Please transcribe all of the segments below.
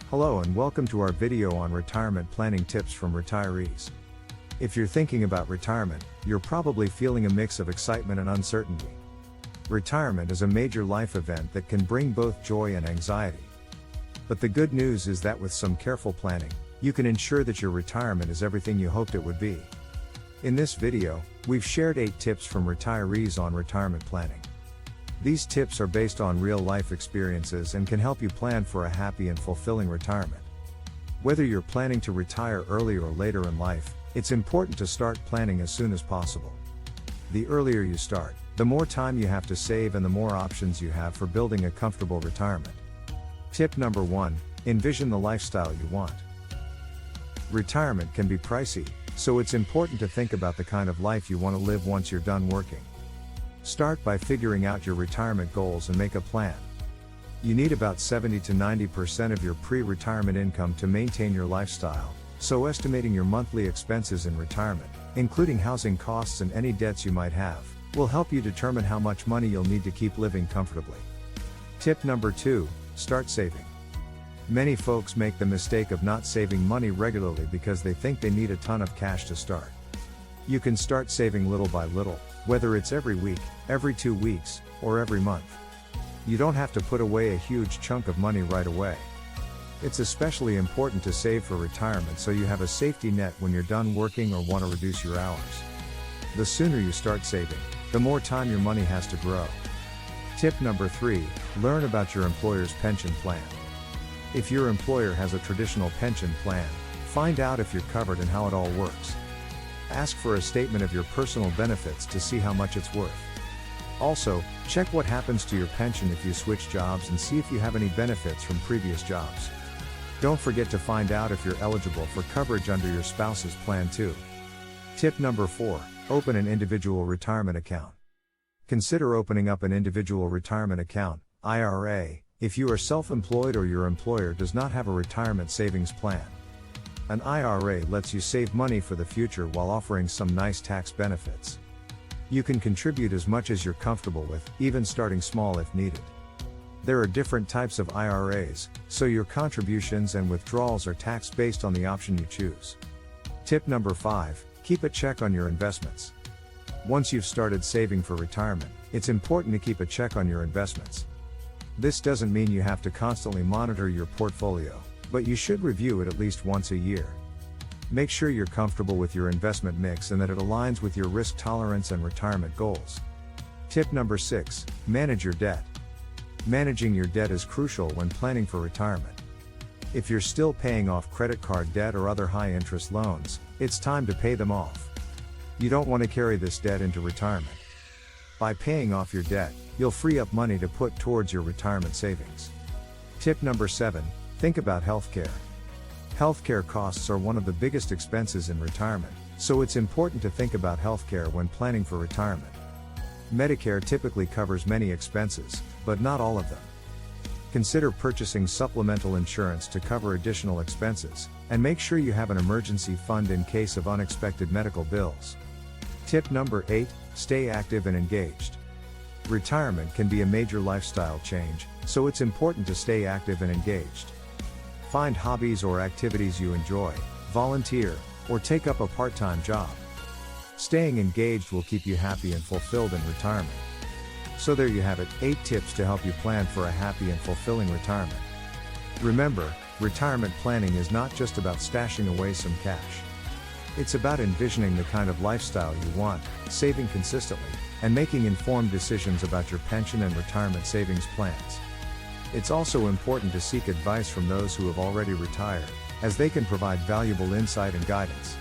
Hello and welcome to our video on retirement planning tips from retirees. If you're thinking about retirement, you're probably feeling a mix of excitement and uncertainty. Retirement is a major life event that can bring both joy and anxiety. But the good news is that with some careful planning, you can ensure that your retirement is everything you hoped it would be. In this video, we've shared 8 tips from retirees on retirement planning. These tips are based on real-life experiences and can help you plan for a happy and fulfilling retirement. Whether you're planning to retire early or later in life, it's important to start planning as soon as possible. The earlier you start, the more time you have to save and the more options you have for building a comfortable retirement. Tip number 1, envision the lifestyle you want. Retirement can be pricey, so it's important to think about the kind of life you want to live once you're done working. Start by figuring out your retirement goals and make a plan. You need about 70 to 90% of your pre-retirement income to maintain your lifestyle, so estimating your monthly expenses in retirement, including housing costs and any debts you might have, will help you determine how much money you'll need to keep living comfortably. Tip number 2, start saving. Many folks make the mistake of not saving money regularly because they think they need a ton of cash to start. You can start saving little by little, whether it's every week, every 2 weeks, or every month. You don't have to put away a huge chunk of money right away. It's especially important to save for retirement so you have a safety net when you're done working or want to reduce your hours. The sooner you start saving, the more time your money has to grow. Tip number 3, learn about your employer's pension plan. If your employer has a traditional pension plan, find out if you're covered and how it all works. Ask for a statement of your personal benefits to see how much it's worth. Also, check what happens to your pension if you switch jobs and see if you have any benefits from previous jobs. Don't forget to find out if you're eligible for coverage under your spouse's plan too. Tip number 4, open an individual retirement account. Consider opening up an individual retirement account, IRA, if you are self-employed or your employer does not have a retirement savings plan. An IRA lets you save money for the future while offering some nice tax benefits. You can contribute as much as you're comfortable with, even starting small if needed. There are different types of IRAs, so your contributions and withdrawals are taxed based on the option you choose. Tip number 5, keep a check on your investments. Once you've started saving for retirement, it's important to keep a check on your investments. This doesn't mean you have to constantly monitor your portfolio, but you should review it at least once a year. Make sure you're comfortable with your investment mix and that it aligns with your risk tolerance and retirement goals. Tip number 6, manage your debt. Managing your debt is crucial when planning for retirement. If you're still paying off credit card debt or other high-interest loans, it's time to pay them off. You don't want to carry this debt into retirement. By paying off your debt, you'll free up money to put towards your retirement savings. Tip number 7, think about healthcare. Healthcare costs are one of the biggest expenses in retirement, so it's important to think about healthcare when planning for retirement. Medicare typically covers many expenses, but not all of them. Consider purchasing supplemental insurance to cover additional expenses, and make sure you have an emergency fund in case of unexpected medical bills. Tip number 8, stay active and engaged. Retirement can be a major lifestyle change, so it's important to stay active and engaged. Find hobbies or activities you enjoy, volunteer, or take up a part-time job. Staying engaged will keep you happy and fulfilled in retirement. So there you have it, 8 tips to help you plan for a happy and fulfilling retirement. Remember, retirement planning is not just about stashing away some cash. It's about envisioning the kind of lifestyle you want, saving consistently, and making informed decisions about your pension and retirement savings plans. It's also important to seek advice from those who have already retired, as they can provide valuable insight and guidance.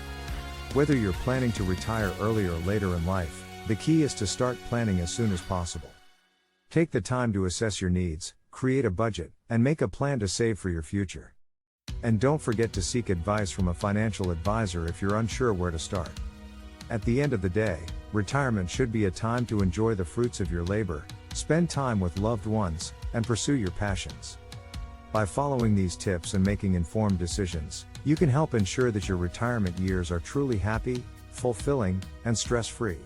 Whether you're planning to retire early or later in life, the key is to start planning as soon as possible. Take the time to assess your needs, create a budget, and make a plan to save for your future. And don't forget to seek advice from a financial advisor if you're unsure where to start. At the end of the day, retirement should be a time to enjoy the fruits of your labor, spend time with loved ones, and pursue your passions. By following these tips and making informed decisions, you can help ensure that your retirement years are truly happy, fulfilling, and stress-free.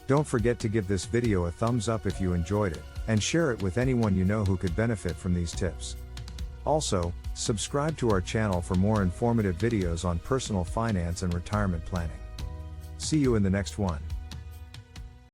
Don't forget to give this video a thumbs up if you enjoyed it, and share it with anyone you know who could benefit from these tips. Also, subscribe to our channel for more informative videos on personal finance and retirement planning. See you in the next one.